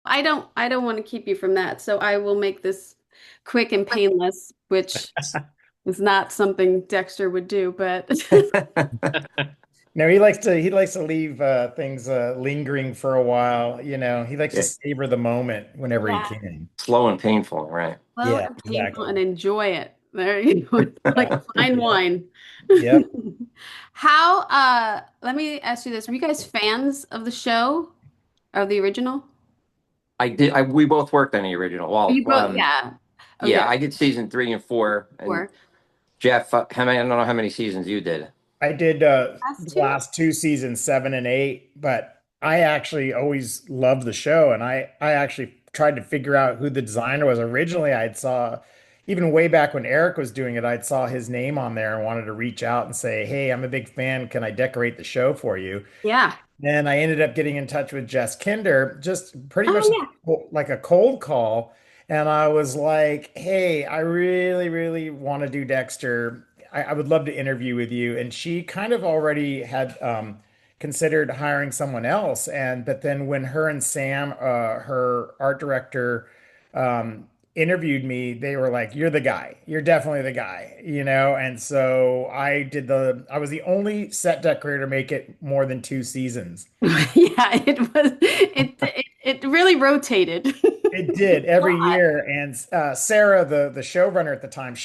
I don't want to keep you from that. So I will make this quick and painless, which is not something Dexter would do, but No, he likes to leave things lingering for a while. He likes to Yeah, savor the moment whenever he yeah, can. slow and painful, right? slow Yeah, and painful exactly. and enjoy it. There you go. It's like Yeah, fine yeah, wine. yep. How, let me ask you this. Were you guys fans of the show or the original? I did. We both worked on the original. Well, You both, yeah. Okay. yeah, I did season 3 and 4, and Four. Jeff, how many? I don't know how many seasons you did. I did Last the two? last two seasons, 7 and 8, but I actually always loved the show, and I actually tried to figure out who the designer was. Originally, I'd saw even way back when Eric was doing it, I'd saw his name on there and wanted to reach out and say, "Hey, I'm a big fan. Can I decorate the show for you?" Yeah. And I ended up getting in touch with Jess Kinder, just pretty much Oh, yeah. like a cold call. And I was like, hey, I really, really want to do Dexter. I would love to interview with you. And she kind of already had considered hiring someone else. But then when her and Sam, her art director, interviewed me, they were like, "You're the guy. You're definitely the guy." And so I was the only set decorator to make it more than 2 seasons. Yeah, it really rotated. It did every year. And Sarah, the showrunner at the time,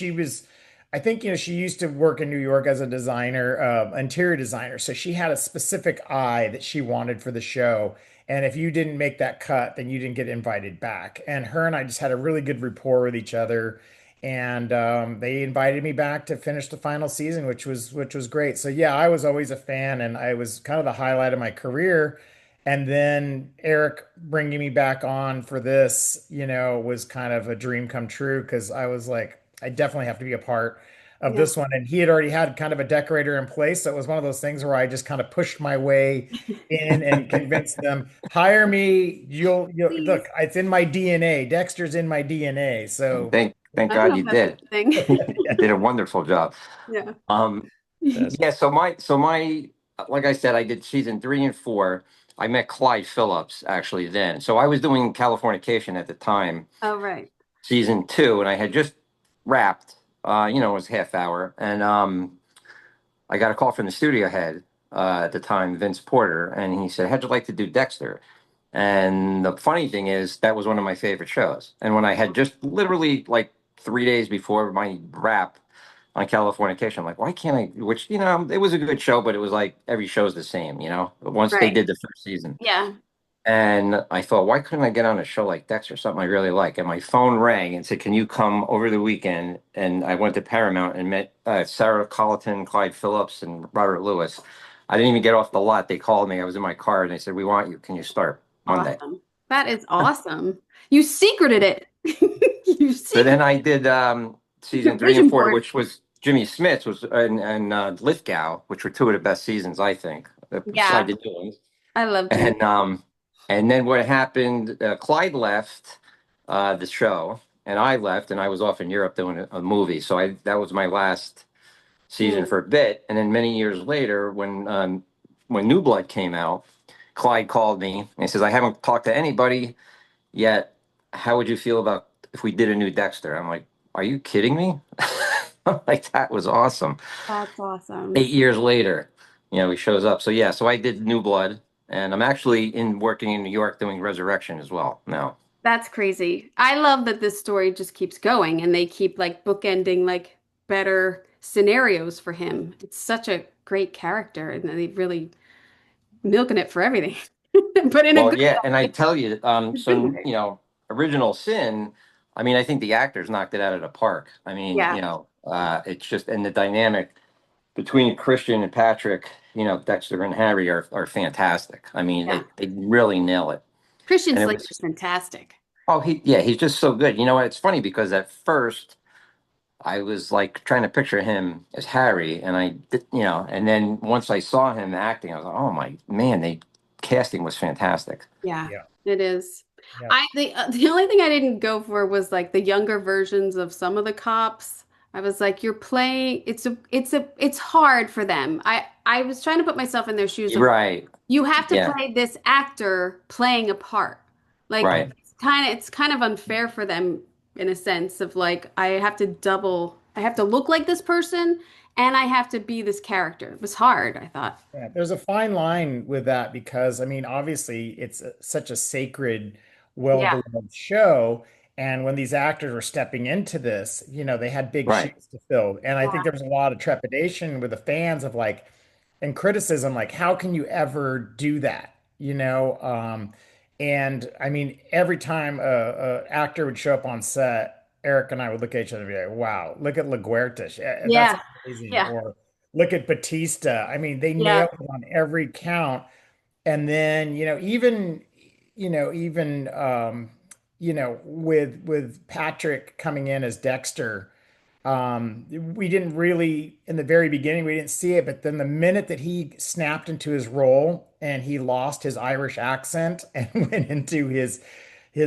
I think, she used to work in New York as a designer, interior designer. So she had a specific eye that she wanted for the show. And if you didn't make that cut, then you didn't get invited back. And her and I just had a really good rapport with each other. And they invited me back to finish the final season, which was great. So yeah, I was always a fan, and I was kind of the highlight of my career. And then Eric bringing me back on for this, was kind of a dream come true, because I was like, I definitely have to be a part of Yeah. this one. And he had already had kind of a decorator in place. So it was one of those things where I just kind of pushed my way in and convinced them, hire me. You'll Please. look, it's in my DNA. Dexter's in my DNA. And So thank I don't God know you if that's a did. good thing. You did a wonderful job. Yeah. Um, that's yeah. So my, like I said, I did season 3 and 4. I met Clyde Phillips actually then. So I was doing Californication at the time, Oh, right. season 2, and I had just wrapped. It was half hour, and I got a call from the studio head at the time, Vince Porter, and he said, "How'd you like to do Dexter?" And the funny thing is, that was one of my favorite shows. And when I had just literally like 3 days before my wrap on Californication, I'm like, why can't I? Which, it was a good show, but it was like every show's the same. Once they Right. did the first season. Yeah. And I thought, why couldn't I get on a show like Dexter, something I really like? And my phone rang and said, "Can you come over the weekend?" And I went to Paramount and met Sarah Colleton, Clyde Phillips, and Robert Lewis. I didn't even get off the lot. They called me. I was in my car and they said, "We want you. Can you start Monday?" Awesome. That is awesome. You secreted it. You So then secret I did your season three and vision four, board. which was Jimmy Smith's, and Lithgow, which were two of the best seasons, I think, beside Yeah. the new ones. I love Jimmy. And then what happened? Clyde left the show, and I left, and I was off in Europe doing a movie. So that was my last season Mm. for a bit. And then many years later, when New Blood came out, Clyde called me and he says, "I haven't talked to anybody yet. How would you feel about if we did a new Dexter?" I'm like, "Are you kidding me?" I'm like, that was awesome. That's awesome. 8 years later, he shows up. So yeah, so I did New Blood, and I'm actually in working in New York doing Resurrection as well now. That's crazy. I love that this story just keeps going and they keep like bookending like better scenarios for him. It's such a great character and they really milking it for everything. But in a Well, good yeah, and I way. tell you, A good so way. Original Sin. I mean, I think the actors knocked it out of the park. I mean, Yeah. it's just, and the dynamic between Christian and Patrick, Dexter and Harry are fantastic. I mean, Yeah. they really nail it. Christian And it Slater's was, fantastic. oh, he's just so good. You know what? It's funny because at first I was like trying to picture him as Harry, and and then once I saw him acting, I was like, oh my man, the casting was fantastic. Yeah, yeah, it is. yeah. The only thing I didn't go for was like the younger versions of some of the cops. I was like, you're playing. It's hard for them. I was trying to put myself in their shoes of Right. you have to Yeah. play this actor playing a part. Like Right. it's kind of unfair for them in a sense of like I have to look like this person and I have to be this character. It was hard, I thought. Yeah, there's a fine line with that because, I mean, obviously such a sacred, Yeah. well-beloved show. And when these actors were stepping into this, they had big Right. shoes to fill. And I think there was a lot of trepidation with the fans of like, and criticism, like, how can you ever do that? And I mean, every time a actor would show up on set, Eric and I would look at each other and be like, wow, look at LaGuerta. That's Yeah. amazing. Yeah. Or look at Batista. I mean, they Yeah. nailed it on every count. And then, with Patrick coming in as Dexter, we didn't really, in the very beginning, we didn't see it, but then the minute that he snapped into his role and he lost his Irish accent and went into his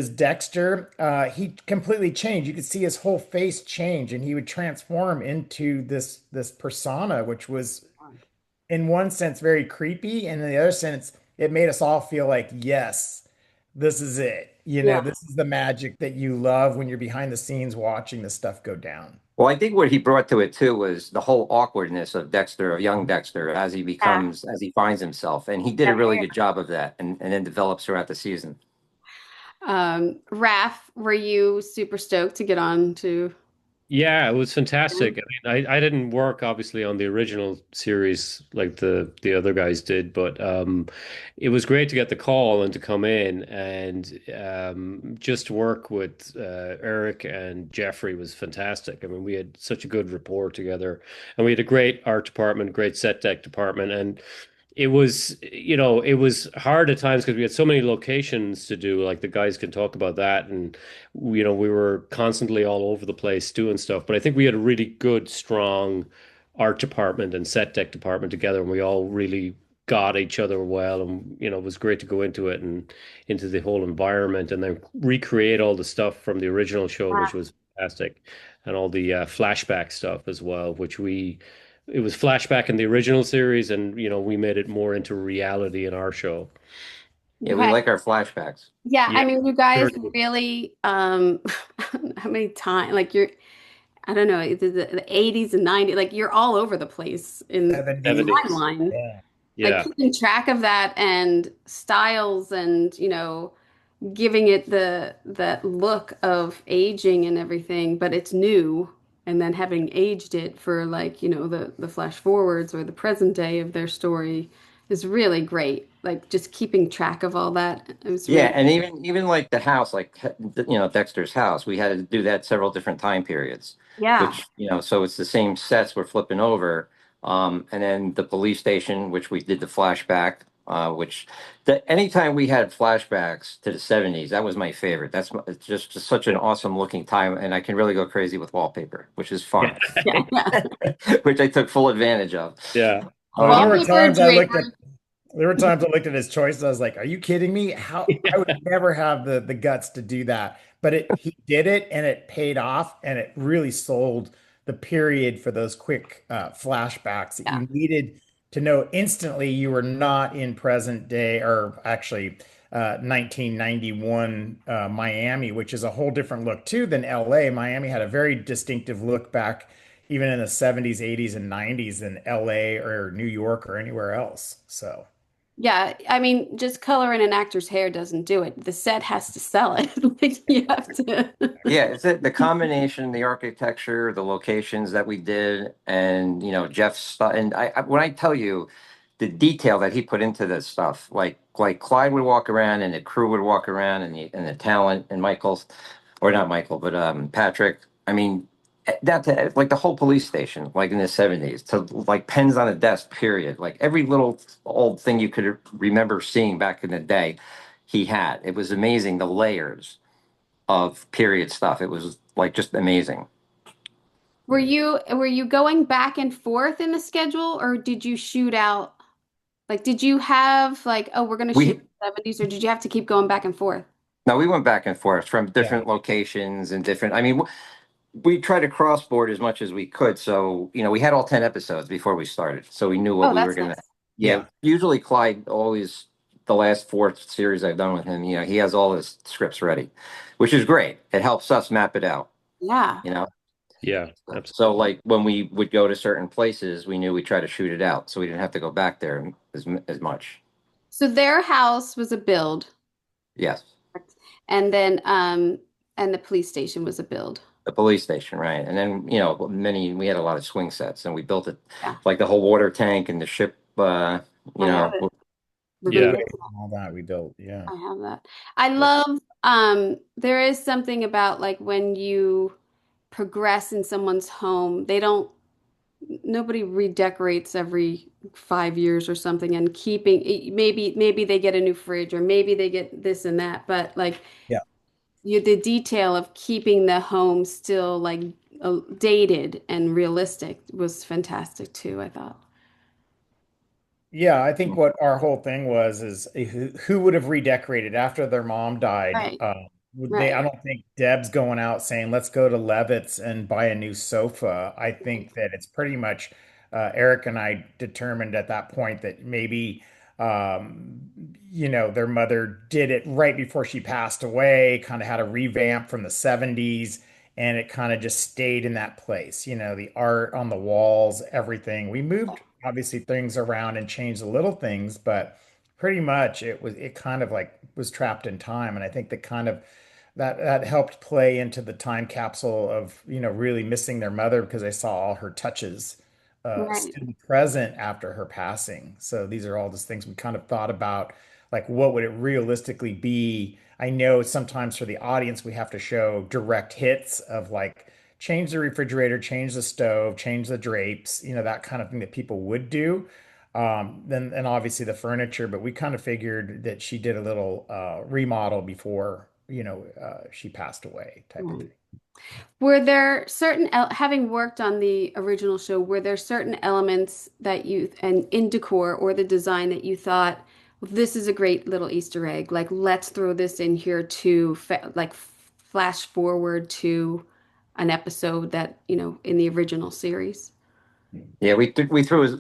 Dexter, he completely changed. You could see his whole face change, and he would transform into this persona, which was in one sense very creepy, and in the other sense, it made us all feel like, yes, this is it. Yeah. This is the magic that you love when you're behind the scenes watching this stuff go down. Well, I think what he brought to it too was the whole awkwardness of Dexter, of young Dexter, Yeah. as he finds himself. And he did a really Yeah. good job of that and then develops throughout the season. Raf, were you super stoked to get on to? Yeah, it was fantastic. I mean, I didn't work obviously on the original series like the other guys did, but it was great to get the call and to come in and just to work with Eric and Jeffrey was fantastic. I mean, we had such a good rapport together, and we had a great art department, great set deck department, and it was hard at times because we had so many locations to do. Like the guys can talk about that, and we were constantly all over the place doing stuff. But I think we had a really good, strong art department and set deck department together, and we all really got each other well. And it was great to go into it and into the whole environment, and then recreate all the stuff from the original show, which was fantastic, and all the flashback stuff as well, which we it was flashback in the original series, and we made it more into reality in our show. Yeah, we Okay. like our flashbacks. Yeah, Yeah, I mean, you guys very good. really, how many times, like I don't know, the 80s and 90s, like you're all over the place in the 70s. 70s. timeline. Yeah. Like Yeah. keeping track of that and styles and, giving it that look of aging and everything, but it's new. And then having aged it for like, the flash forwards or the present day of their story is really great. Like just keeping track of all that. It was Yeah, really, and even like the house, like Dexter's house, we had to do that several different time periods, yeah. which so it's the same sets we're flipping over, and then the police station, which we did the flashback, which anytime we had flashbacks to the '70s, that was my favorite. It's just such an awesome looking time, and I can really go crazy with wallpaper, which is Yeah. fun, Yeah. Yeah. which I took full advantage of. Yeah. Oh, there were Um, Wallpaper, times I looked at drapery. there were times I looked at his choices. I was like, "Are you kidding me? How I would never have the guts to do that." But he did it, and it paid off, and it really sold the period for those quick flashbacks that Yeah. you needed to know instantly you were not in present day, or actually 1991 Miami, which is a whole different look too than LA. Miami had a very distinctive look back even in the 70s, 80s, and 90s than LA or New York or anywhere else. So. Yeah, I mean, just coloring an actor's hair doesn't do it. The set has to sell it. Like you have to. Yeah, it's the combination, the architecture, the locations that we did, and Jeff's stuff. And when I tell you the detail that he put into this stuff, like Clyde would walk around, and the crew would walk around, and the talent, and Michael's, or not Michael, but Patrick. I mean, like the whole police station, like in the '70s, to like pens on a desk. Period. Like every little old thing you could remember seeing back in the day, he had. It was amazing the layers of period stuff. It was like just amazing. Were you going back and forth in the schedule, or did you shoot out? Like, did you have like, oh, we're gonna shoot We in the 70s, or did you have to keep going back and forth? No, we went back and forth from Yeah. different locations and different. I mean, we tried to cross board as much as we could. So we had all 10 episodes before we started, so we knew what Oh, we were that's gonna. nice. Yeah, Yeah. usually Clyde always the last four series I've done with him, he has all his scripts ready, which is great. It helps us map it out, Yeah. you know. Yeah, So absolutely. like when we would go to certain places, we knew we'd try to shoot it out, so we didn't have to go back there as much. So their house was a build, Yes, and then and the police station was a build. the police station, right? And then we had a lot of swing sets, and we built it Yeah, like the whole water tank and the ship. You I have know, it. We're gonna Yeah. get to All that we built. Yeah. that. I have that. I love there is something about like when you progress in someone's home, they don't nobody redecorates every 5 years or something and keeping maybe they get a new fridge or maybe they get this and that, but like Yeah. the detail of keeping the home still like dated and realistic was fantastic too, I thought. Yeah, I think what our whole thing was is who would have redecorated after their mom died. Right, I right, don't think Deb's going out saying, let's go to Levitt's and buy a new sofa. I think that it's pretty much Eric and I determined at that point that maybe, their mother did it right before she passed away, kind of had a revamp from the 70s, and it kind of just stayed in that place. The art on the walls, everything. We moved obviously things around and changed the little things, but pretty much it kind of like was trapped in time. And I think that kind of that helped play into the time capsule of, really missing their mother because they saw all her touches right, still present after her passing. So these are all just things we kind of thought about, like what would it realistically be? I know sometimes for the audience we have to show direct hits of like change the refrigerator, change the stove, change the drapes, that kind of thing that people would do. Then and obviously the furniture, but we kind of figured that she did a little remodel before, she passed away type of right. thing. Were there certain, having worked on the original show, were there certain elements that you, and in decor or the design that you thought, this is a great little Easter egg, like let's throw this in here to like flash forward to an episode that, in the original series? yeah, we threw his.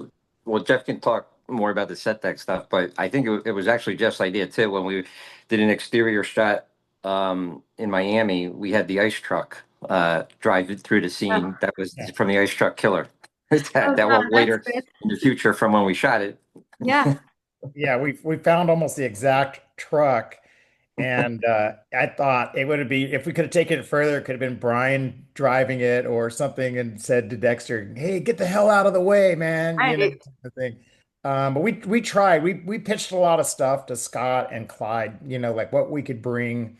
Well, Jeff can talk more about the set deck stuff, but I think it was actually Jeff's idea too. When we did an exterior shot in Miami, we had the ice truck drive it through the Oh, scene that was Yeah. from the ice truck killer. oh That wow, was that's later good. in the future from when we shot it. Yeah, Yeah, we found almost the exact truck. And I thought it would be if we could have taken it further, it could have been Brian driving it or something and said to Dexter, "Hey, get the hell out of the way, man," right. type of thing. But we tried. We pitched a lot of stuff to Scott and Clyde, like what we could bring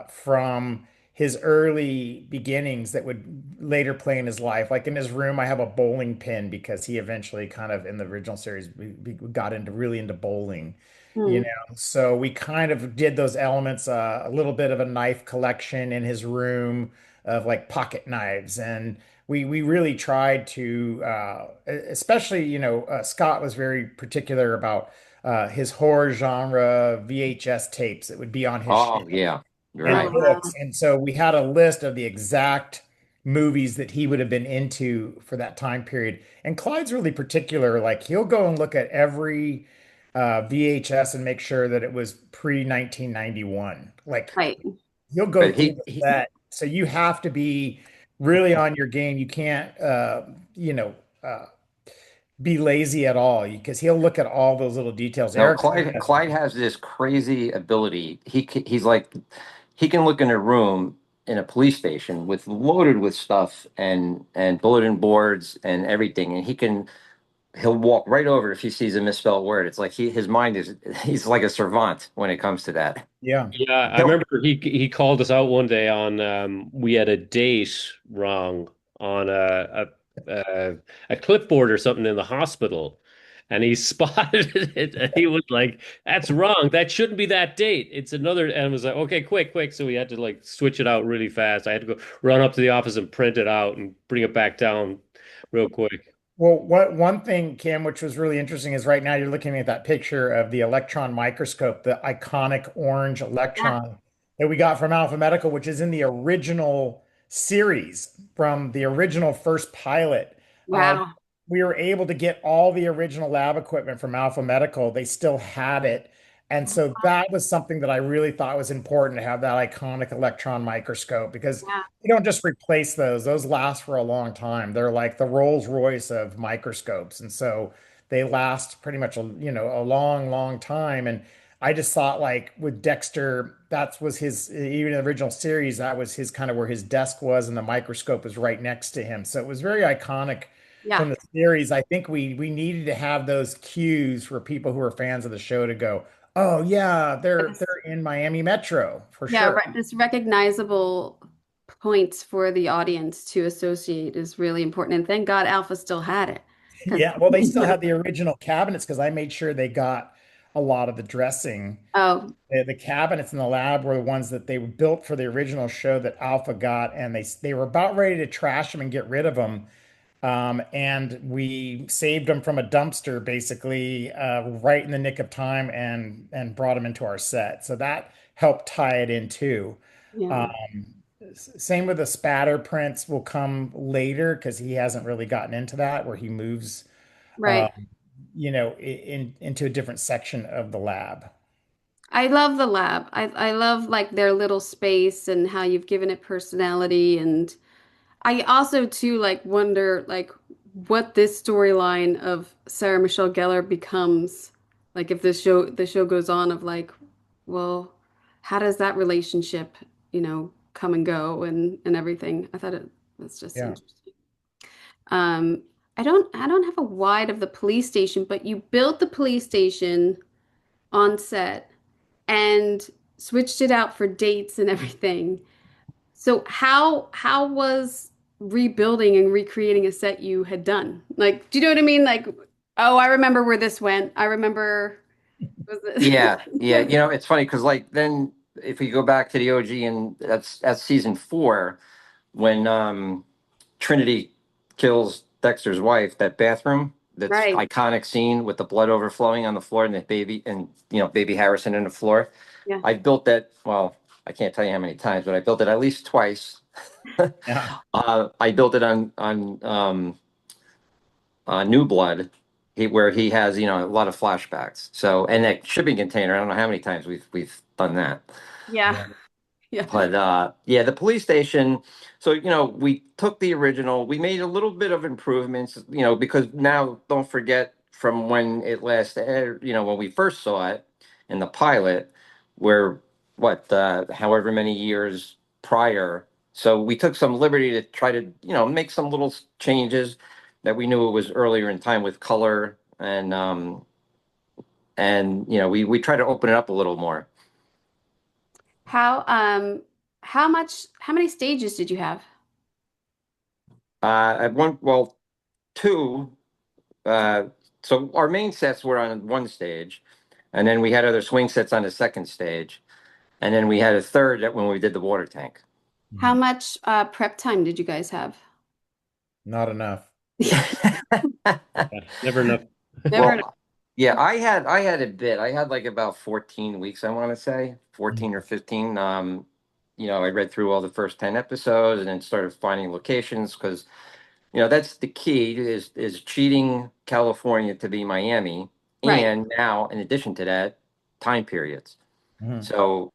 from his early beginnings that would later play in his life. Like in his room, I have a bowling pin because he eventually kind of in the original series we got into really into bowling. You Hmm. know, so we kind of did those elements, a little bit of a knife collection in his room of like pocket knives. And we really tried to, especially, Scott was very particular about his horror genre VHS tapes that would be on his Oh shelf yeah, you're and Oh right. books. wow. And so we had a list of the exact movies that he would have been into for that time period. And Clyde's really particular. Like he'll go and look at every VHS and make sure that it was pre 1991. Like Right. he'll go But through the set. So you have to be really on your game. You can't, you know, uh, be lazy at all because he'll look at all those little details. no, Eric, Clyde has this crazy ability. He's like he can look in a room in a police station with loaded with stuff and bulletin boards and everything, and he'll walk right over if he sees a misspelled word. It's like his mind is he's like a savant when it comes to that. yeah, Yeah, I He'll, remember he called us out one day on we had a date wrong on a clipboard or something in the hospital, and he spotted it and he was like, "That's wrong. That shouldn't be that date. It's another." And I was like, "Okay, quick, quick!" So we had to like switch it out really fast. I had to go run up to the office and print it out and bring it back down real quick. well, what one thing, Kim, which was really interesting, is right now you're looking at that picture of the electron microscope, the iconic orange Yeah. electron that we got from Alpha Medical, which is in the original series from the original first pilot. Um, Wow. we were able to get all the original lab equipment from Alpha Medical. They still had it. And so that was something that I really thought was important to have that iconic electron microscope because Yeah. you don't just replace those. Those last for a long time. They're like the Rolls Royce of microscopes. And so they last pretty much a long, long time. And I just thought like with Dexter, that was his, even in the original series, that was his kind of where his desk was and the microscope was right next to him. So it was very iconic Yeah. from the series. I think we needed to have those cues for people who are fans of the show to go, oh yeah, they're in Miami Metro for Yeah, sure. right. This recognizable points for the audience to associate is really important. And thank God Alpha still had it. Because Yeah, well, they still had the original cabinets because I made sure they got a lot of the dressing. oh, The cabinets in the lab were the ones that they were built for the original show that Alpha got, and they were about ready to trash them and get rid of them. And we saved them from a dumpster basically right in the nick of time and brought them into our set. So that helped tie it in too. yeah, Um, Same with the spatter prints will come later because he hasn't really gotten into that where he moves, right. into a different section of the lab. I love the lab. I love like their little space and how you've given it personality. And I also too like wonder like what this storyline of Sarah Michelle Gellar becomes. Like if the show goes on of like, well, how does that relationship, come and go and everything. I thought it was just Yeah. interesting. Um, I don't have a wide of the police station, but you built the police station on set and switched it out for dates and everything. So how was rebuilding and recreating a set you had done? Like, do you know what I mean? Like, oh, I remember where this went. I remember was Yeah, yeah. it It's funny because like then if we go back to the OG and that's season 4 when Trinity kills Dexter's wife, that bathroom, that's right. iconic scene with the blood overflowing on the floor and the baby and baby Harrison in the floor. Yeah. I built that, well, I can't tell you how many times, but I built it at least twice. Yeah. I built it on New Blood, where he has a lot of flashbacks. So, and that shipping container, I don't know how many times we've done that. Yeah. Yeah. Yeah. But yeah, the police station. So, we took the original, we made a little bit of improvements, because now don't forget from when it last aired, when we first saw it in the pilot, where however many years prior. So we took some liberty to try to, make some little changes that we knew it was earlier in time with color and we try to open it up a little more. How how many stages did you have? At one, well, two. Uh, so our main sets were on one stage, and then we had other swing sets on the second stage, and then we had a third that when we did the water tank. How Mhm. much prep time did you guys have? Not enough. Yeah, never enough. Never enough. Well, yeah, I had a bit. I had like about 14 weeks, I want to say, 14 or 15. I read through all the first 10 episodes and then started finding locations because that's the key is cheating California to be Miami, Right. and now in addition to that, time periods. Mhm. So,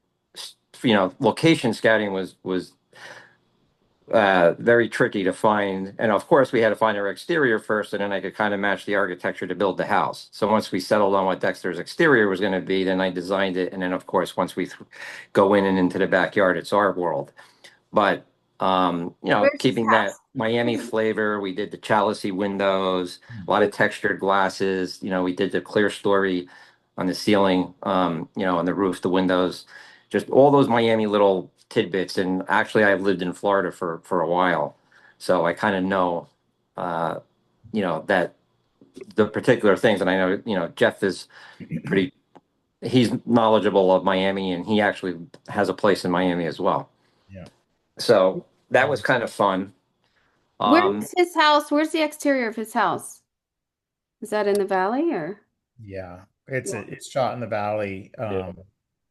location scouting was very tricky to find, and of course we had to find our exterior first, and then I could kind of match the architecture to build the house. So once we settled on what Dexter's exterior was going to be, then I designed it, and then of course once we go in and into the backyard, it's our world. But Where's his keeping that house? Miami flavor, we did the chalicey windows, a lot of textured glasses. We did the clear story on the ceiling, on the roof, the windows, just all those Miami little tidbits. And actually, I've lived in Florida for a while, so I kind of know, uh, that the particular things. And I know, Jeff is pretty. He's knowledgeable of Miami, and he actually has a place in Miami as well. Yeah. So that was Um, kind of fun. Um, Where's his house? Where's the exterior of his house? Is that in the valley or? yeah. It's Yeah. it's shot in the valley, Yeah.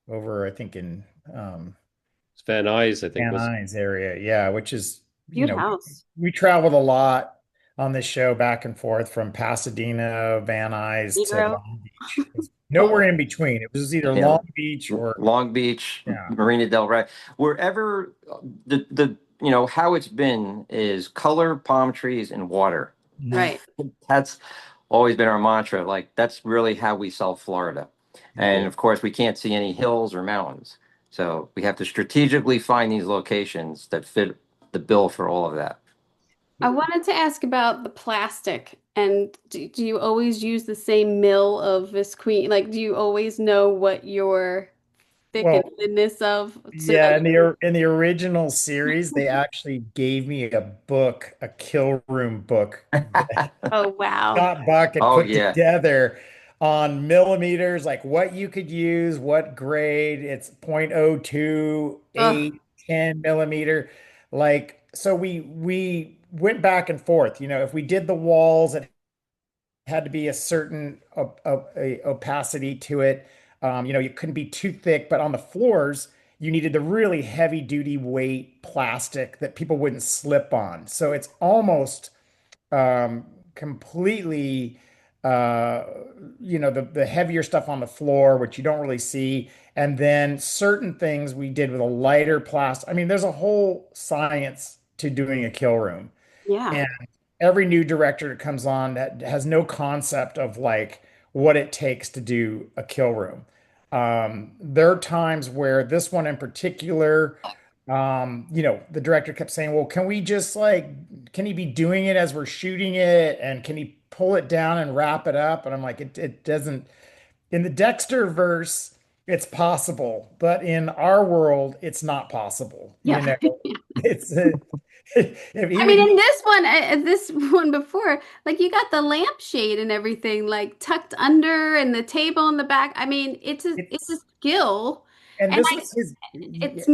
over I think in It's Van Nuys, I think Van was. Nuys area. Yeah, which is, Cute house. we traveled a lot on this show back and forth from Pasadena, Van Nuys to Zero. Long Beach. Nowhere in between. It was either You Long know, Beach or Long Beach, yeah. Marina Del Rey, wherever the how it's been is color, palm trees, and water. Mhm. Right. That's always been our mantra. Like that's really how we sell Florida. And of course, we can't see any hills or mountains. So we have to strategically find these locations that fit the bill for all of that. I wanted to ask about the plastic. And do you always use the same mill of Visqueen? Like, do you always know what your thick and Well, thinness of so yeah, that in the original series, they actually gave me a book, a kill room book oh wow. Scott Buck had Oh put yeah. together on millimeters, like what you could use, what grade. It's 0.02, Ugh. 8, 10 millimeter. Like, so we went back and forth. If we did the walls, it had to be a certain opacity to it. You couldn't be too thick, but on the floors, you needed the really heavy duty weight plastic that people wouldn't slip on. So it's almost completely the heavier stuff on the floor, which you don't really see, and then certain things we did with a lighter plastic. I mean, there's a whole science to doing a kill room, Yeah. and every new director that comes on that has no concept of like what it takes to do a kill room. There are times where this one in particular, the director kept saying, well, can we just like, can he be doing it as we're shooting it? And can he pull it down and wrap it up? And I'm like, it doesn't, in the Dexter verse, it's possible, but in our world, it's not possible. Yeah. It's, if he I would mean, use in this one before, like you got the lampshade and everything like tucked under and the table in the back. I mean, it's a it's, skill, and and this was his, it's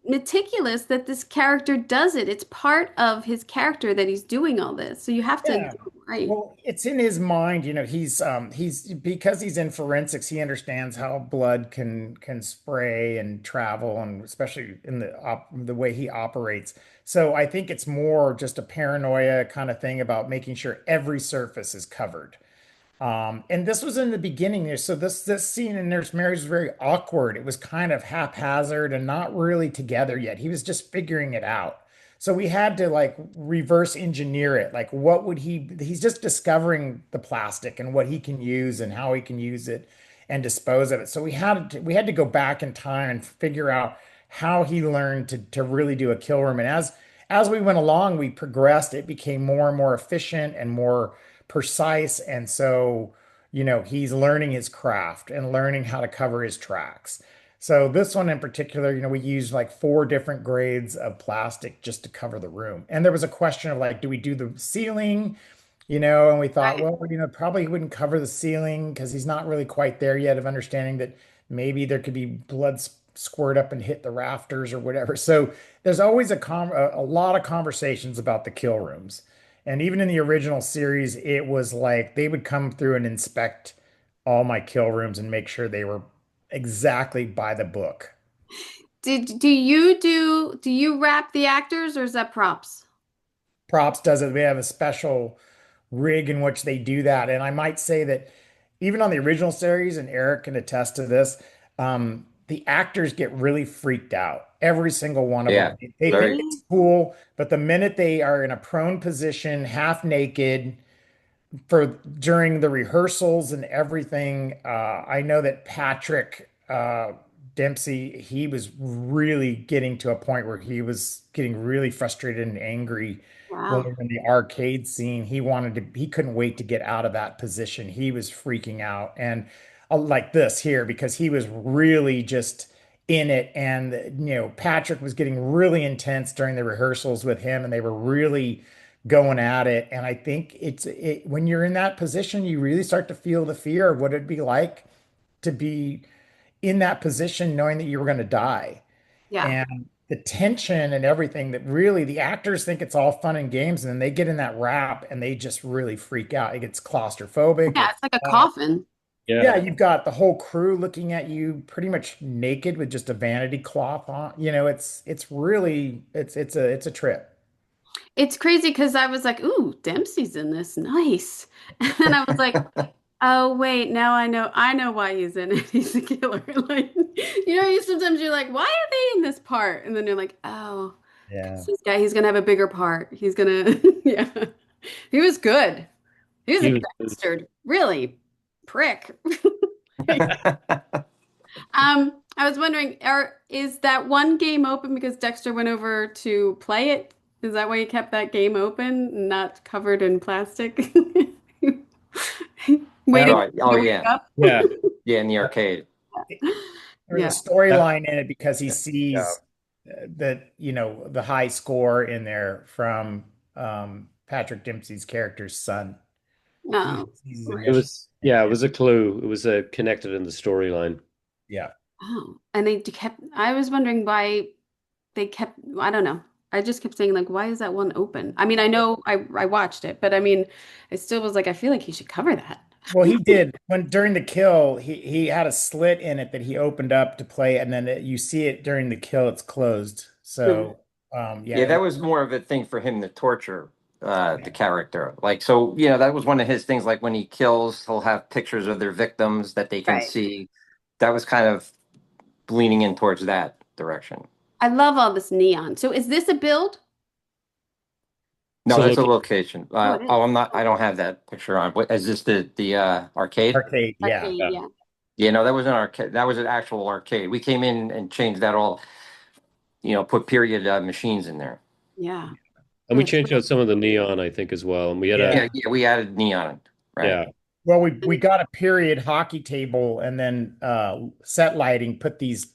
meticulous that this character does it. It's part of his character that he's doing all this. So you have to do yeah. it right. Well, it's in his mind, he's because he's in forensics, he understands how blood can spray and travel, and especially in the way he operates. So I think it's more just a paranoia kind of thing about making sure every surface is covered. And this was in the beginning there. So this scene in Nurse Mary's was very awkward. It was kind of haphazard and not really together yet. He was just figuring it out. So we had to like reverse engineer it. Like what would he's just discovering the plastic and what he can use and how he can use it and dispose of it. So we had to go back in time and figure out how he learned to really do a kill room. And as we went along, we progressed. It became more and more efficient and more precise. And so, he's learning his craft and learning how to cover his tracks. So this one in particular, we used like four different grades of plastic just to cover the room. And there was a question of like, do we do the ceiling? And we thought, Right. well, probably he wouldn't cover the ceiling because he's not really quite there yet of understanding that maybe there could be blood squirt up and hit the rafters or whatever. So there's always a lot of conversations about the kill rooms. And even in the original series, it was like they would come through and inspect all my kill rooms and make sure they were exactly by the book. Do you wrap the actors or is that props? Props does it. We have a special rig in which they do that. And I might say that even on the original series, and Eric can attest to this, the actors get really freaked out. Every single one of Yeah. them. They think Very. Really? it's cool, but the minute they are in a prone position, half naked, for during the rehearsals and everything. I know that Patrick Dempsey, he was really getting to a point where he was getting really frustrated and angry when Wow. we were in the arcade scene. He couldn't wait to get out of that position. He was freaking out. And like this here, because he was really just in it. And, Patrick was getting really intense during the rehearsals with him, and they were really going at it. And I think when you're in that position, you really start to feel the fear of what it'd be like to be in that position, knowing that you were going to die. Yeah. And the tension and everything that really the actors think it's all fun and games. And then they get in that wrap and they just really freak out. It gets claustrophobic. Yeah, it's like a coffin. Yeah, Yeah. you've got the whole crew looking at you pretty much naked with just a vanity cloth on. It's really it's a trip. It's crazy because I was like, ooh, Dempsey's in this. Nice. And then I was like, Oh wait, now I know why he's in it. He's a killer. Like sometimes you're like, why are they in this part? And then you're like, oh, Yeah. 'cause this guy, he's gonna have a bigger part. He's gonna yeah. He was good. He was He a was bastard. Really. Prick. I was wondering, is that one game open because Dexter went over to play it? Is that why he kept that game open, not covered in plastic? Waiting No, Right. for Oh you to wake yeah. up? yeah. Yeah, in the arcade. there's a Yeah. That, storyline in it because he Yeah. sees that, the high score in there from Patrick Dempsey's character's son. He Oh, sees his right. it initial. was yeah, it was a clue. It was connected in the storyline. Yeah. Oh, and I was wondering why they kept, I don't know. I just kept saying like, why is that one open? I mean, I know I watched it, but I mean, I still was like, I feel like he should cover that. Well, he did when during the kill, he had a slit in it that he opened up to play, and then you see it during the kill, it's closed. Mm. So, Yeah, yeah, that was more of a thing for him to torture the character. Like, so, you know, that was one of his things. Like when he kills, he'll have pictures of their victims that they can Right. see. That was kind of leaning in towards that direction. I love all this neon. So is this a build? No, So that's a look, location. Oh, it is. Oh, I'm not. I Oh, don't have that picture on. What is this? The arcade? arcade, yeah. arcade, yeah. yeah. Yeah, no, that was an arcade. That was an actual arcade. We came in and changed that all. You know, put period machines in there. Yeah. And we That's changed out some of the neon, I think, as well. And we had Yeah. Yeah, yeah, we added neon. Right. yeah, Well, we got a period hockey table and then set lighting, put these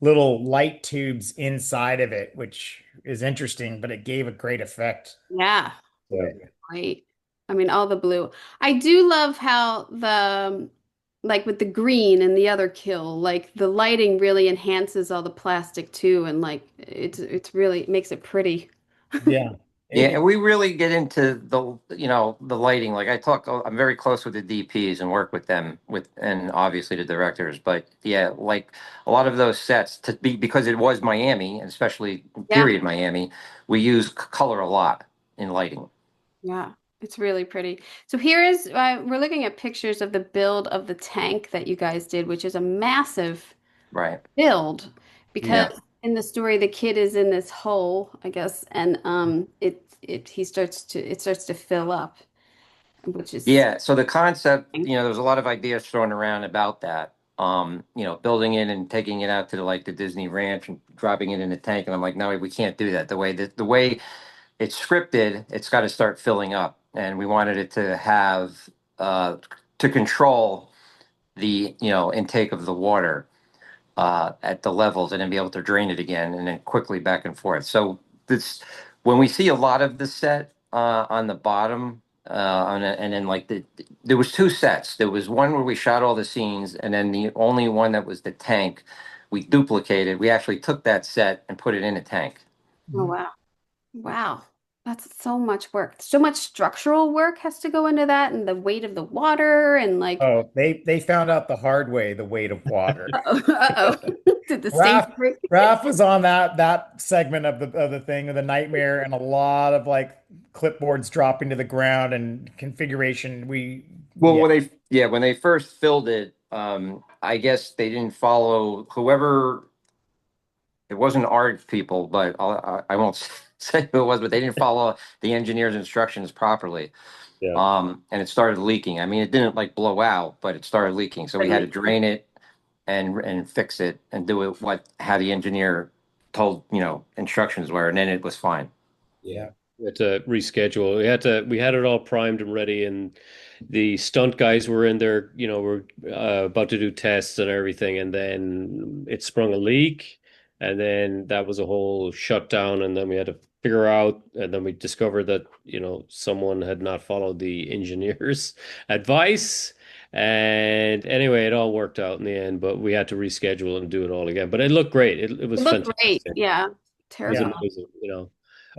little light tubes inside of it, which is interesting, but it gave a great effect yeah. to yeah. it. Great. I mean, all the blue. I do love how like with the green and the other kill, like the lighting really enhances all the plastic too, and like it's really it makes it pretty. Yeah. Yeah, It, and we really get into the lighting. Like I'm very close with the DPs and work with them and obviously the directors. But yeah, like a lot of those sets to be because it was Miami, and especially Yeah, period Miami, we use color a lot in lighting. yeah, it's really pretty. So here is we're looking at pictures of the build of the tank that you guys did, which is a massive Right. build because Yeah. in the story the kid is in this hole, I guess, and it starts to fill up, which is Yeah. So the concept, there's a lot of ideas thrown around about that. Building it and taking it out to the Disney Ranch and dropping it in a tank. And I'm like, no, we can't do that. The way it's scripted, it's got to start filling up, and we wanted it to have to control the intake of the water at the levels, and then be able to drain it again, and then quickly back and forth. So this, when we see a lot of the set on the bottom, and then there was two sets. There was one where we shot all the scenes, and then the only one that was the tank, we duplicated. We actually took that set and put it in a tank. oh wow. Wow. That's so much work. So much structural work has to go into that and the weight of the water and like, Oh, they found out the hard way, the weight of water. uh-oh, uh-oh. Did the stage Raph break? Raph was on that segment of the thing of the nightmare, and a lot of like clipboards dropping to the ground and configuration. Well, Yeah. when they first filled it, I guess they didn't follow whoever. It wasn't our people, but I won't say who it was, but they didn't follow the engineer's instructions properly. Yeah. And it started leaking. I mean, it didn't blow out, but it started leaking. So we had to drain it and fix it and do it how the engineer told, instructions were, and then it was fine. Yeah. We had to reschedule. We had it all primed and ready, and the stunt guys were in there, were about to do tests and everything, and then it sprung a leak, and then that was a whole shutdown, and then we had to figure out, and then we discovered that, someone had not followed the engineer's advice. And anyway, it all worked out in the end, but we had to reschedule and do it all again. But it looked great. It It was looked great. fantastic. Yeah. It was Yeah. Terrifying. amazing.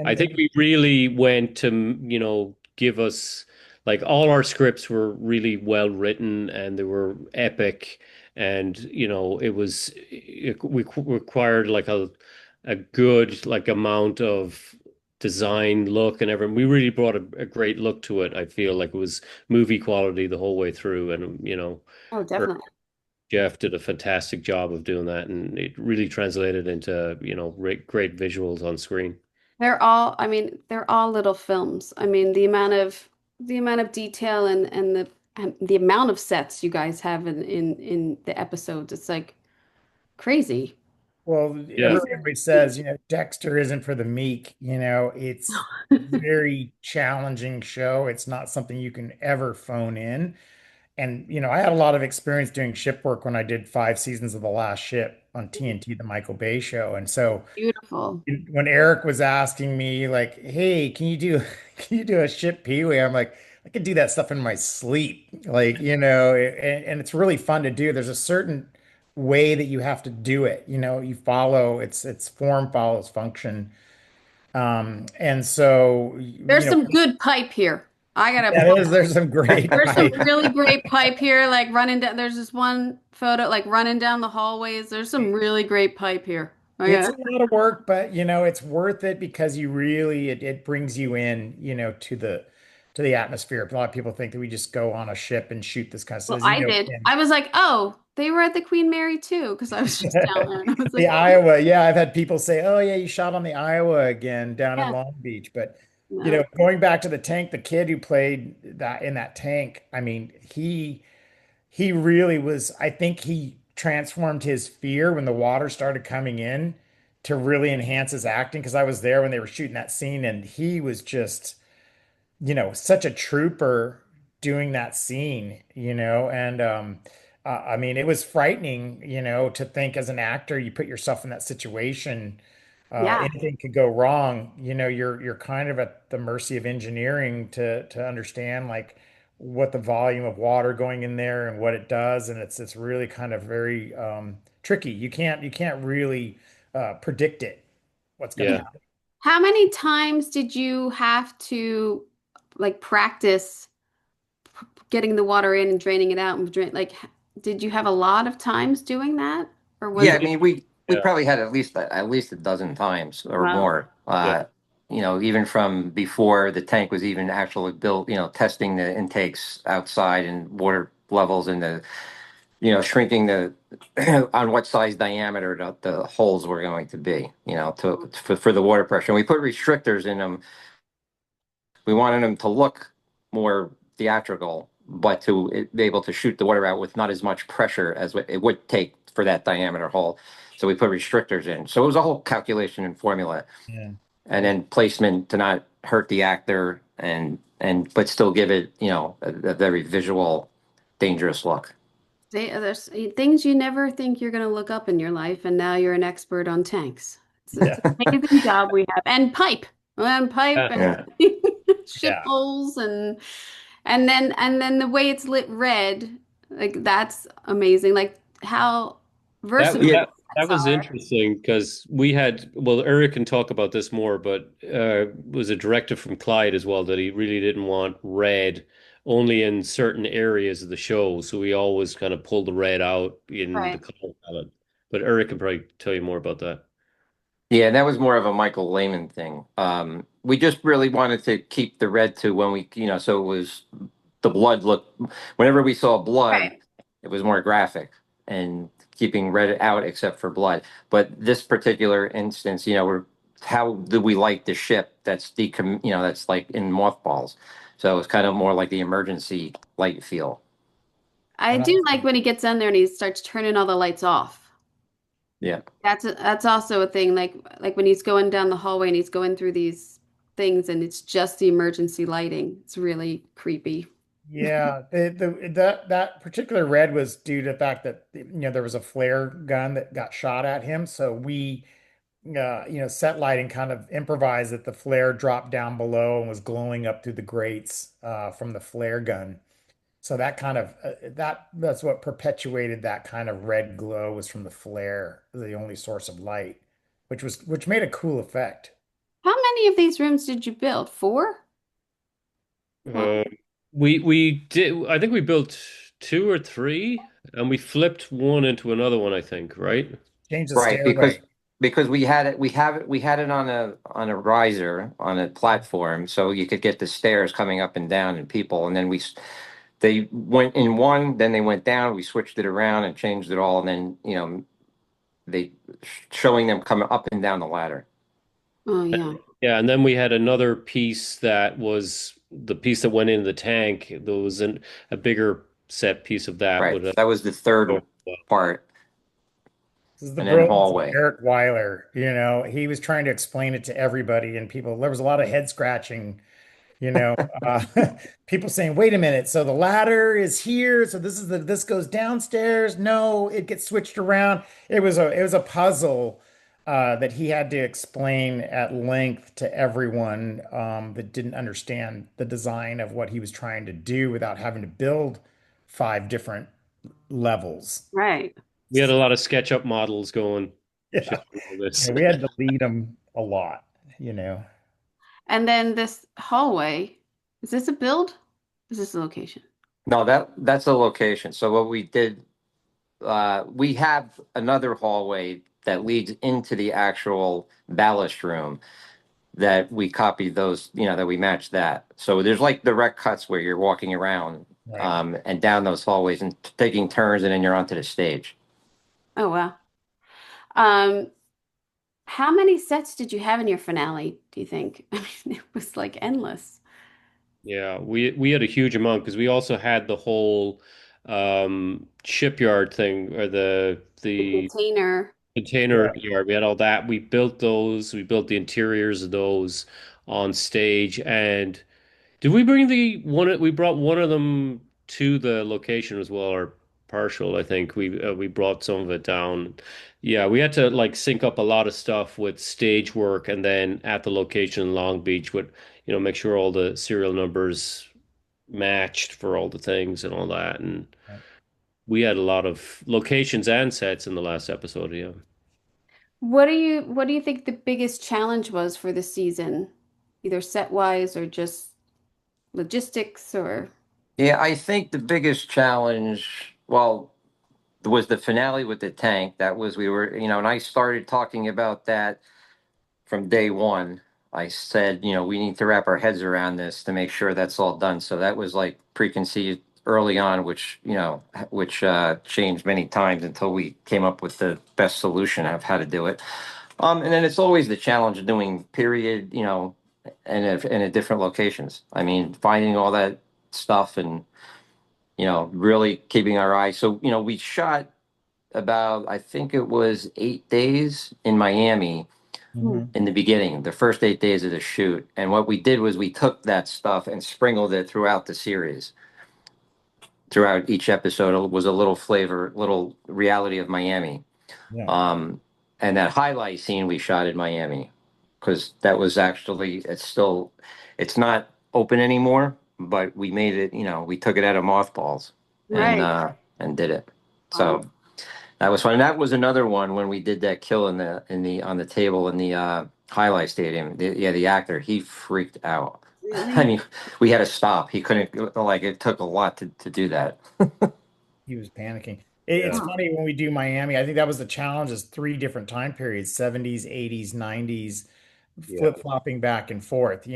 I And think we really went to, give us like all our scripts were really well written and they were epic. And, we required like a good like amount of design look and everything. We really brought a great look to it. I feel like it was movie quality the whole way through, and Oh, Eric, definitely. Jeff did a fantastic job of doing that, and it really translated into great visuals on screen. I mean, they're all little films. I mean, the amount of detail and the amount of sets you guys have in the episodes, it's like crazy. Well, Yeah, These everybody says, Dexter isn't for the meek. It's are very challenging show. It's not something you can ever phone in. And, I had a lot of experience doing ship work when I did 5 seasons of The Last Ship on TNT, the Michael Bay show. And so beautiful. when Eric was asking me like, "Hey, can you do can you do a ship Pee-wee?" I'm like, I could do that stuff in my sleep. Like, and it's really fun to do. There's a certain way that you have to do it. You follow it's form follows function. And so, There's some good pipe here. I gotta there's some great There's some pipe. really great pipe here, like running down. There's this one photo, like running down the hallways. There's some really great pipe here. Oh It's yeah, a lot of work, but it's worth it because you really it brings you in, to the atmosphere. A lot of people think that we just go on a ship and shoot this kind of well, stuff. I did. Kim, I was like, oh, they were at the Queen Mary too, because I was just down there, and I was like, the oh, Iowa. Yeah, I've had people say, "Oh yeah, you shot on the Iowa again down in yeah, Long Beach." But no, going back to the tank, the kid who played that in that tank, I mean, he really was, I think he transformed his fear when the water started coming in to really enhance his acting because I was there when they were shooting that scene and he was just, such a trooper doing that scene, and I mean, it was frightening, to think as an actor, you put yourself in that situation, yeah, anything could go wrong. You're kind of at the mercy of engineering to understand like what the volume of water going in there and what it does, and it's really kind of very tricky. You can't really predict it, what's going to yeah. happen. How many times did you have to like practice getting the water in and draining it out and drain? Like, did you have a lot of times doing that, or We was Yeah, I it? did, mean, we yeah, probably had at least a dozen times or Wow. more. yeah, Even from before the tank was even actually built. Testing the intakes outside and water levels and shrinking the on what size diameter the holes were going to be. For the water pressure. And we put restrictors in them. We wanted them to look more theatrical, but to be able to shoot the water out with not as much pressure as it would take for that diameter hole. So we put restrictors in. So it was a whole calculation and formula, Yeah. and then placement to not hurt the actor and but still give it a very visual, dangerous look. There's things you never think you're going to look up in your life, and now you're an expert on tanks. It's Yeah. an amazing job we have, and pipe, yeah, and Yeah. ship Yeah. holes, and then the way it's lit red, like that's amazing. Like how that versatile Yeah. that that sets was are. interesting because we had, well, Eric can talk about this more, but was a director from Clyde as well that he really didn't want red only in certain areas of the show, so we always kind of pulled the red out in the Right. color palette. But Eric can probably tell you more about that. Yeah, that was more of a Michael Lehman thing. We just really wanted to keep the red to when so it was the blood look. Whenever we saw blood, Right. it was more graphic and keeping red out except for blood. But this particular instance, how do we light the ship that's that's like in mothballs? So it's kind of more like the emergency light feel. I And do also, like when he gets in there and he starts turning all the lights off. Yeah. That's also a thing. Like when he's going down the hallway and he's going through these things and it's just the emergency lighting. It's really creepy. yeah, that particular red was due to the fact that there was a flare gun that got shot at him. So we set lighting kind of improvised that the flare dropped down below and was glowing up through the grates from the flare gun. So that kind of that's what perpetuated that kind of red glow was from the flare, the only source of light, which made a cool effect. How many of these rooms did you build? Four? Five? Uh, we did. I think we built two or three, and we flipped one into another one. I think, right? Change the Right, because stairway. because we had it on a riser on a platform, so you could get the stairs coming up and down and people, and then they went in one, then they went down. We switched it around and changed it all, and then they showing them coming up and down the ladder. Oh yeah. Yeah, and then we had another piece that was the piece that went into the tank. There was a bigger set piece of that Right, with a that was the third part, This is the and then brilliance of hallway. Eric Weiler. He was trying to explain it to everybody, and people, there was a lot of head scratching, you know, uh, people saying, wait a minute, so the ladder is here, so this goes downstairs. No, it gets switched around. It was a puzzle that he had to explain at length to everyone that didn't understand the design of what he was trying to do without having to build five different levels. Right. we had a lot of SketchUp models going, Yeah. showing all this. Yeah, we had to lead them a lot, you know. And then this hallway, is this a build? Is this a location? No, that's a location. So what we did, we have another hallway that leads into the actual ballast room that we copied those, that we matched that. So there's like direct cuts where you're walking around Right. and down those hallways and taking turns, and then you're onto the stage. Oh wow. Um, how many sets did you have in your finale, do you think? I mean, it was like endless. Yeah, we had a huge amount because we also had the whole shipyard thing or the The the container. container Yeah. yard. We had all that. We built those. We built the interiors of those on stage. And did we bring the one? We brought one of them to the location as well, or partial. I think we brought some of it down. Yeah, we had to like sync up a lot of stuff with stage work, and then at the location in Long Beach, would make sure all the serial numbers matched for all the things and all that. And we had a lot of locations and sets in the last episode. Yeah. What do you think the biggest challenge was for the season? Either set wise or just logistics or Yeah, I think the biggest challenge, well, was the finale with the tank. That was, we were, and I started talking about that from day one. I said, we need to wrap our heads around this to make sure that's all done. So that was like preconceived early on, which changed many times until we came up with the best solution of how to do it. And then it's always the challenge of doing period, and at different locations. I mean, finding all that stuff and, really keeping our eyes. So, we shot about, I think it was 8 days in Miami Hmm. Mhm. in the beginning, the first 8 days of the shoot. And what we did was we took that stuff and sprinkled it throughout the series. Throughout each episode was a little flavor, little reality of Miami. Yeah. Um, and that highlight scene we shot in Miami, because that was actually, it's not open anymore, but we made it, we took it out of mothballs and, Right. did it. Wow. So that was fun. And that was another one when we did that kill on the table in the highlight stadium. The actor, he freaked out. I Really? mean, we had to stop. He couldn't, like, it took a lot to do that. He was panicking. It's Yeah. Oh, funny when we do Miami, I think that was the challenge is three different time periods, 70s, 80s, 90s, Yeah. flip-flopping back and forth,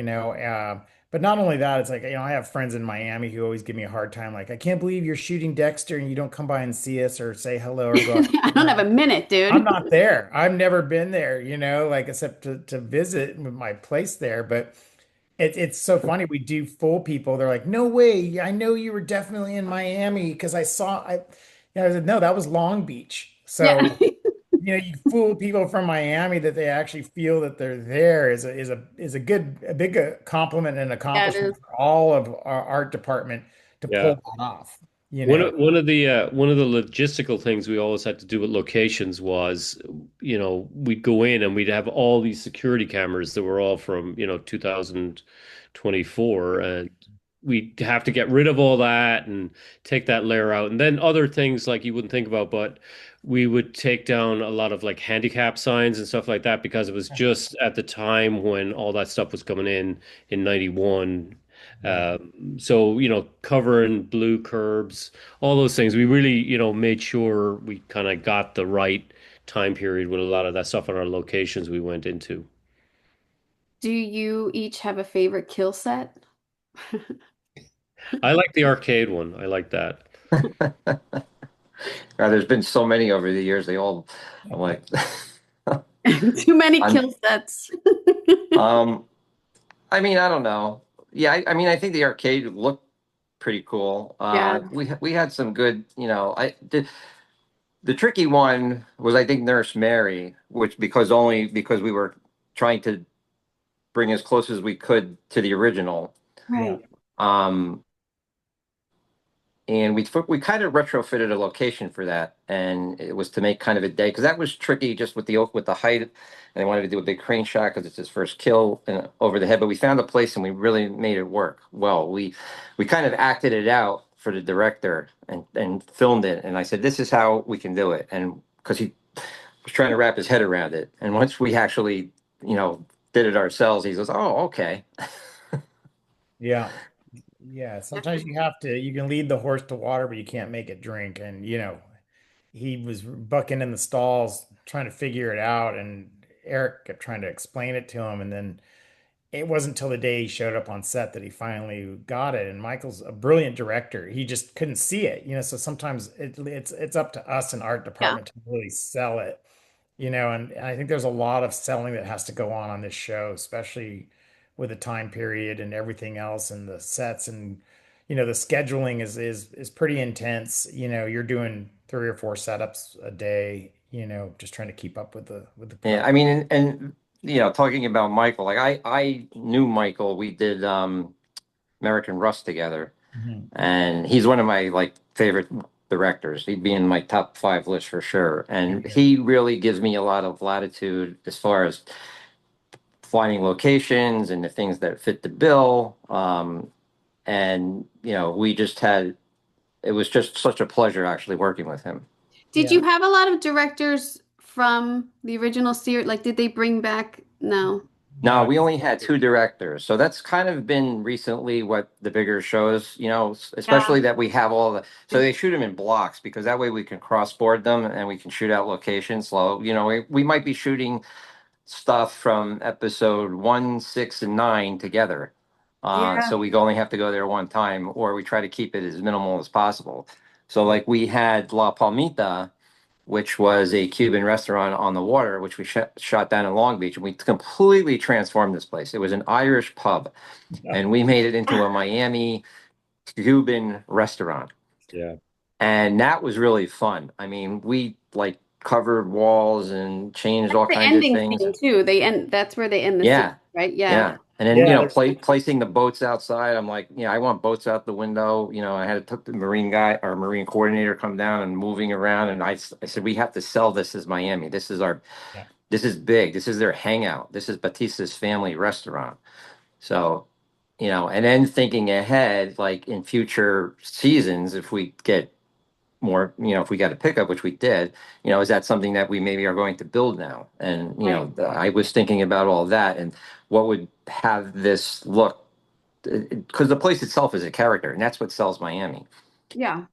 but not only that, it's like, I have friends in Miami who always give me a hard time, like, I can't believe you're shooting Dexter and you don't come by and see us or say hello or go out to I don't have dinner. a minute, I'm dude. not there. I've never been there, like except to visit with my place there. But it's so funny. We do fool people. They're like, no way. I know you were definitely in Miami because I said, no, that was Long Beach. Yeah. So, you fool people from Miami that they actually feel that they're there is a big compliment and Yeah, it accomplishment is. for all of our art department to Yeah. pull that off, you One know. of one of the logistical things we always had to do with locations was, we'd go in and we'd have all these security cameras that were all from, 2024, and we'd have to get rid of all that and take that layer out. And then other things like you wouldn't think about, but we would take down a lot of like handicap signs and stuff like that because it was just at the time when all that stuff was coming in 91. Right. So, covering blue curbs, all those things. We really, made sure we kind of got the right time period with a lot of that stuff on our locations we went into. Do you each have a favorite kill set? I like the arcade one. I like that. There's been so many over the years. They all, I'm like, Too many I'm, kill sets. um, I mean, I don't know. Yeah, I mean, I think the arcade looked pretty cool. Yeah, We had some good, the tricky one was I think Nurse Mary, which only because we were trying to bring as close as we could to the original. Yeah. right. Um, and we kind of retrofitted a location for that, and it was to make kind of a day because that was tricky just with the height, and they wanted to do a big crane shot because it's his first kill and over the head. But we found a place and we really made it work well. We kind of acted it out for the director and filmed it, and I said this is how we can do it, and because he was trying to wrap his head around it, and once we actually did it ourselves, he goes, oh, okay. Yeah. Yeah. Sometimes you can lead the horse to water, but you can't make it drink. And, he was bucking in the stalls trying to figure it out. And Eric kept trying to explain it to him. And then it wasn't until the day he showed up on set that he finally got it. And Michael's a brilliant director. He just couldn't see it, so sometimes it's up to us in art Yeah. department to really sell it, and I think there's a lot of selling that has to go on this show, especially with the time period and everything else and the sets and the scheduling is pretty intense. You're doing 3 or 4 setups a day, just trying to keep up with the Yeah, production. I mean, and talking about Michael, like I knew Michael. We did American Rust together, Mhm. and he's one of my like favorite directors. He'd be in my top 5 list for sure. And Okay. he really gives me a lot of latitude as far as finding locations and the things that fit the bill. And we just had it was just such a pleasure actually working with him. Did you Yeah. have a lot of directors from the original series? Like, did they bring back? No. No, No, we just only had 2 directors. So that's kind of been recently what the bigger shows, Yeah. especially that we have so they shoot them in blocks because that way we can cross-board them and we can shoot out locations. So, we might be shooting stuff from episode 1, 6, and 9 together. Yeah. So we only have to go there one time, or we try to keep it as minimal as possible. So Yeah. like we had La Palmita, which was a Cuban restaurant on the water, which we shot down in Long Beach, and we completely transformed this place. It was an Irish pub, Yeah. and we made it into a Miami Cuban restaurant, Yeah. and that was really fun. I mean, we like covered walls and changed That's all the kinds of ending things. scene too. They end. That's where they end the series, Yeah, right? Yeah. yeah. And then, Yeah, placing the boats outside. I'm like, I want boats out the window. I had to took the marine guy or marine coordinator come down and moving around. And I said, we have to sell this as Miami. yeah, This is big. This is their hangout. This is Batista's family restaurant. So, and then thinking ahead, like in future seasons, if we get more, if we got a pickup, which we did, is that something that we maybe are going to build now? And, Right. I was thinking about all that and what would have this look, because the place itself is a character and that's what sells Miami. Yeah.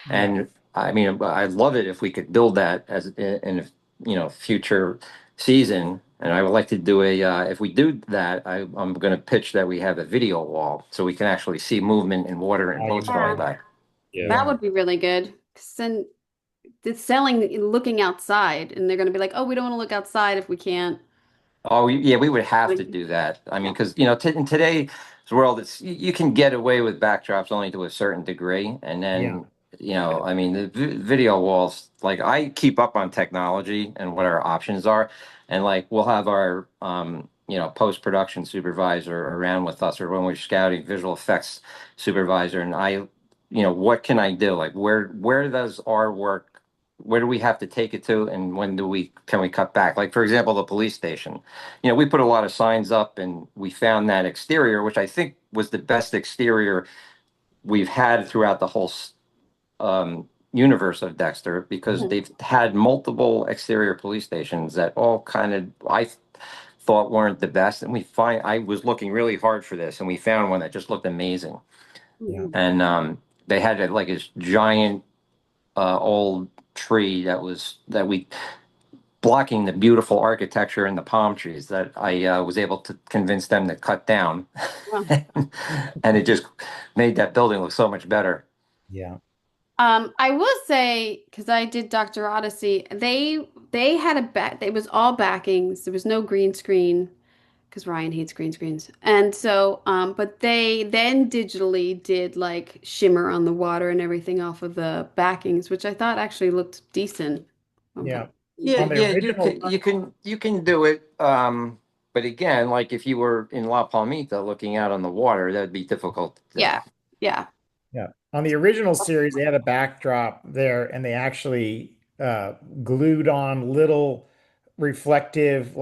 yeah. And I mean, I'd love it if we could build that as in a, future season. And I would like to do if we do that, I'm going to pitch that we have a video wall so we can actually see movement in water and boats Yeah. going by. Yeah. That Yeah. would be really good. 'Cause then it's selling, looking outside, and they're going to be like, "Oh, we don't want to look outside if we can't." Oh, yeah, we would have Like, to do that. I mean, yeah. because in today's world, you can get away with backdrops only to a certain degree, and Yeah. then I mean, the video walls. Like I keep up on technology and what our options are, and like we'll have our post production supervisor around with us, or when we're scouting visual effects supervisor, and what can I do? Like where does our work? Where do we have to take it to, and when can we cut back? Like for example, the police station. We put a lot of signs up and we found that exterior, which I think was the best exterior we've had throughout the whole universe of Dexter because Mhm. they've had multiple exterior police stations that all kind of thought weren't the best. And I was looking really hard for this and we found one that just looked amazing. Yeah. Mhm. And they had like this giant old tree that we blocking the beautiful architecture and the palm trees that I was able to convince them to cut down. Wow. And it just made that building look so much better. Yeah. I will say, because I did Dr. Odyssey, they had a back. It was all backings. There was no green screen because Ryan hates green screens. And so, but they then digitally did like shimmer on the water and everything off of the backings, which I thought actually looked decent. But Yeah. Yeah, On the yeah, original, you can do it. But again, like if you were in La Palmita looking out on the water, that'd be difficult to do. yeah, yeah. yeah. On the original series, they had a backdrop there and they actually glued on little reflective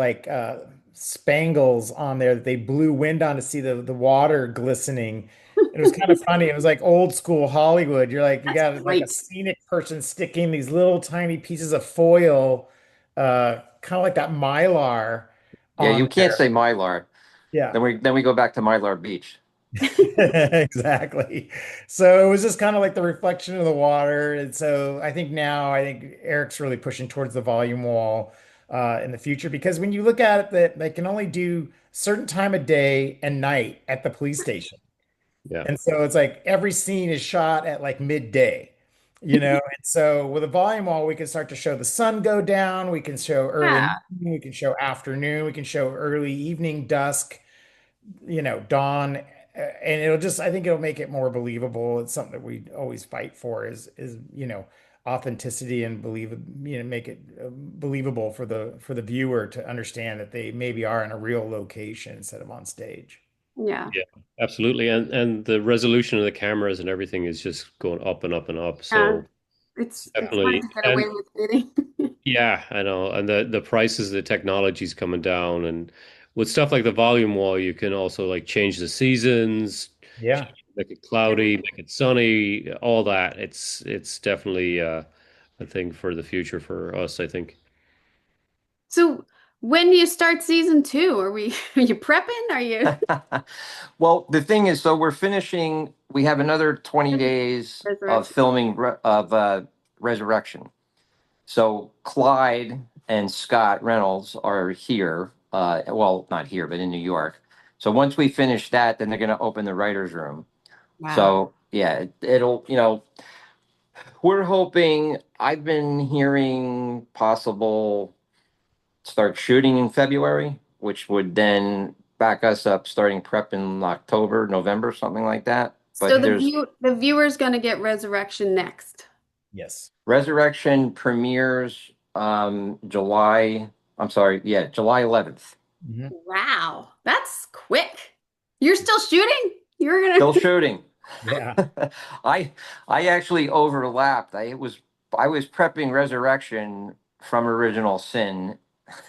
spangles on there that they blew wind on to see the water glistening. It was kind of funny. It was like old school Hollywood. You're like, you That's got like a great. scenic person sticking these little tiny pieces of foil, kind of like that Mylar Yeah, you on can't there. say Mylar. Yeah. Then we go back to Mylar Beach. Exactly. So it was just kind of like the reflection of the water. And so I think now, I think Eric's really pushing towards the volume wall in the future because when you look at it, that they can only do certain time of day and night at the police station. Yeah. And so it's like every scene is shot at like midday, And so with a volume wall, we can start to show the sun go down. We can show early Yeah. morning, we can show afternoon, we can show early evening, dusk, dawn, and I think it'll make it more believable. It's something that we always fight for is authenticity and make it believable for the viewer to understand that they maybe are in a real location instead of on stage. Yeah. Yeah, absolutely. And the resolution of the cameras and everything is just going up and up and up. Yeah. So It's hard definitely. to get away And with bidding. yeah, I know. And the prices, the technology's coming down. And with stuff like the volume wall, you can also like change the seasons, Yeah. make it cloudy, make it sunny, all that. It's definitely a thing for the future for us, I think. So when do you start season two? Are you prepping? Are you Well, the thing is, so we're finishing, we have another 20 days of resurrection? filming of Resurrection. So Clyde and Scott Reynolds are here. Well, not here, but in New York. So once we finish that, then they're going to open the writer's room. Wow. So yeah, it'll, we're hoping, I've been hearing possible start shooting in February, which would then back us up starting prep in October, November, something like that. So But there's the viewer's gonna get resurrection next. Yes. Resurrection premieres July, I'm sorry, yeah, July 11th. Mhm. Wow, that's quick. You're still shooting? You're Still gonna shooting. Yeah. I I actually overlapped. I was prepping Resurrection from Original Sin,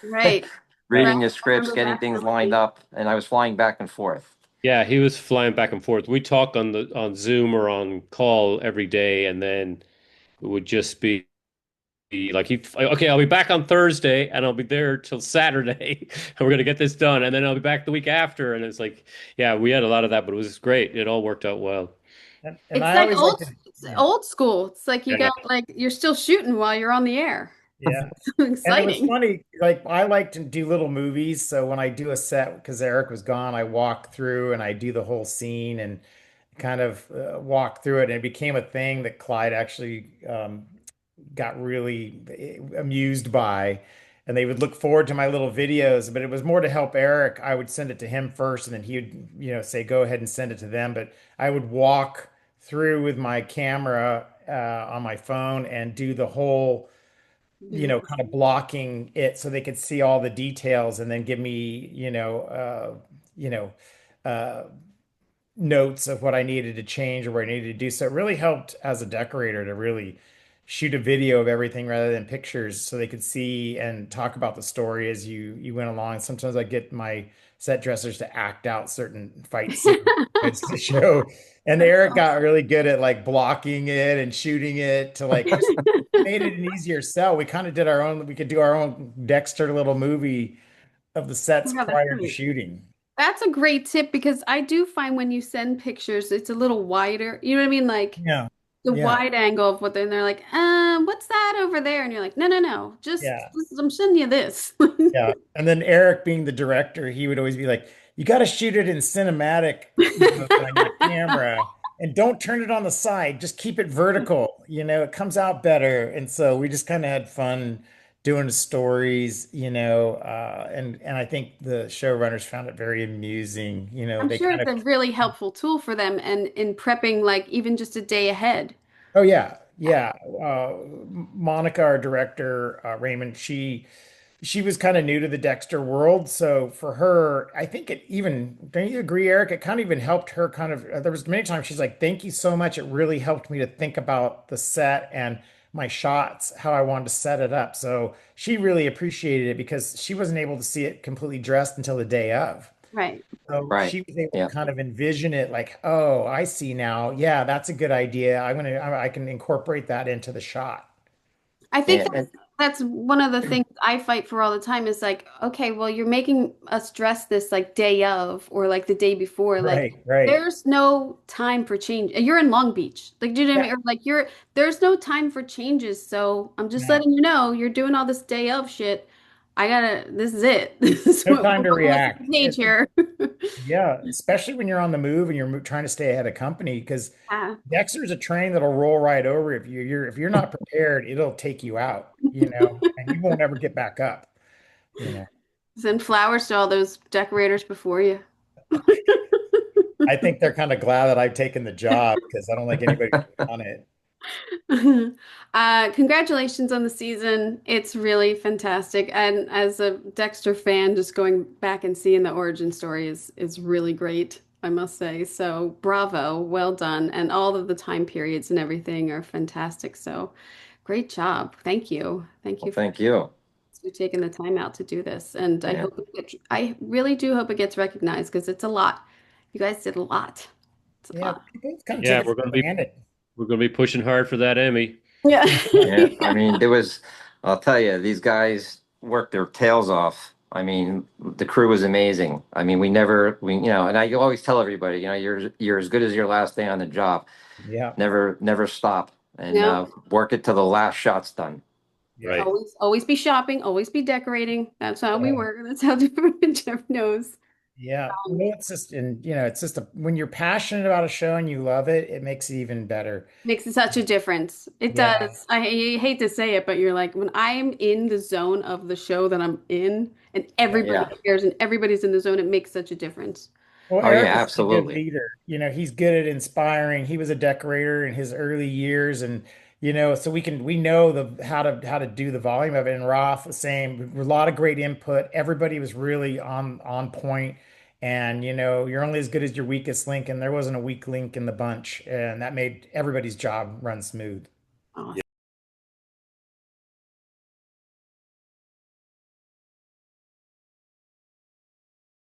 right, right. reading the I scripts, remember getting that things lined story. up, and I was flying back and forth. Yeah, he was flying back and forth. We talk on Zoom or on call every day, and then it would just be like okay, I'll be back on Thursday, and I'll be there till Saturday, and we're gonna get this done, and then I'll be back the week after, and it's like, yeah, we had a lot of that, but it was great. It all worked out well. And It's I like always like to, it's yeah. old school. It's like you Yeah, got like you're still shooting while you're on the air. Yeah. And it was Exciting. funny, like I like to do little movies. So when I do a set, because Eric was gone, I walk through and I do the whole scene and kind of walk through it. And it became a thing that Clyde actually got really amused by. And they would look forward to my little videos, but it was more to help Eric. I would send it to him first, and then he would, say, go ahead and send it to them. But I would walk through with my camera on my phone and do the whole kind of blocking it so they could see all the details and then give me, you know, uh, notes of what I needed to change or what I needed to do. So it really helped as a decorator to really shoot a video of everything rather than pictures so they could see and talk about the story as you went along. Sometimes I get my set dressers to act out certain fight scenes to show. And That's Eric got awesome. really good at like blocking it and shooting it to like just made it an easier sell. We kind of did our own, we could do our own Dexter little movie of the sets Yeah, that's prior to great. shooting. That's a great tip because I do find when you send pictures, it's a little wider. You know what I mean? Like Yeah. the Yeah. wide angle of what they're like, what's that over there? And you're like, no, no, no, Yeah. I'm sending you this. Yeah. And then Eric being the director, he would always be like, you got to shoot it in cinematic mode on your camera and don't turn it on the side. Just keep it vertical. It comes out better. And so we just kind of had fun doing the stories, and I think the showrunners found it very amusing. I'm They sure kind it's of, a really helpful tool for them and in prepping like even just a day ahead. oh yeah, yeah. Monica, our director, Raymond, she was kind of new to the Dexter world. So for her, I think it even, don't you agree, Eric? It kind of even helped her kind of, there was many times she's like, thank you so much. It really helped me to think about the set and my shots, how I wanted to set it up. So she really appreciated it because she wasn't able to see it completely dressed until the day of. Right. So Right. she was able to Yeah. kind of envision it like, oh, I see now. Yeah, that's a good idea. I can incorporate that into the shot. I think Yeah. And, that's one of the things I fight for all the time is like, okay, well, you're making us dress this like day of or like the day before. Like, Right, right. there's no time for change. You're in Long Beach. Like, do you know what I Yeah, mean? Or like there's no time for changes. So I'm just no, letting you know you're doing all this day of shit. This is it. This is no what time to we're on the react. page here. Yeah, especially when you're on the move and you're trying to stay ahead of company because Ah. Dexter's a train that'll roll right over if if you're not prepared, it'll take you out, and you won't ever get back up, you know. Send flowers to all those decorators before you. I think they're kind of glad that I've taken the job because I don't like anybody on it. Congratulations on the season. It's really fantastic. And as a Dexter fan, just going back and seeing the origin story is really great, I must say. So bravo, well done. And all of the time periods and everything are fantastic. So great job. Thank you. Thank well, you for thank you. taking the time out to do this. And Yeah. I really do hope it gets recognized because it's a lot. You guys did a lot. It's a Yeah, lot. people kind of take Yeah, it for granted. we're gonna be pushing hard for that Emmy. Yeah. Yeah. I mean, I'll tell you, these guys worked their tails off. I mean, the crew was amazing. I mean, and I always tell everybody, you're as good as your last day on the job. Yeah, Never stop and No. work it till the last shot's done. yeah. Right. Always be shopping, always be decorating. That's how we Yeah. work. That's how Jeff knows. Yeah, well, it's just, and it's just when you're passionate about a show and you love it, it makes it even better. Makes such a difference. It Yeah, does. I hate to say it, but you're like when I'm in the zone of the show that I'm in, and yeah. everybody Yeah. cares and everybody's in the zone, it makes such a difference. Well, Oh yeah, Eric is a good absolutely. leader. He's good at inspiring. He was a decorator in his early years, and so we know the how to do the volume of it. And Raf the same. A lot of great input. Everybody was really on point. And you're only as good as your weakest link, and there wasn't a weak link in the bunch, and that made everybody's job run smooth. Awesome.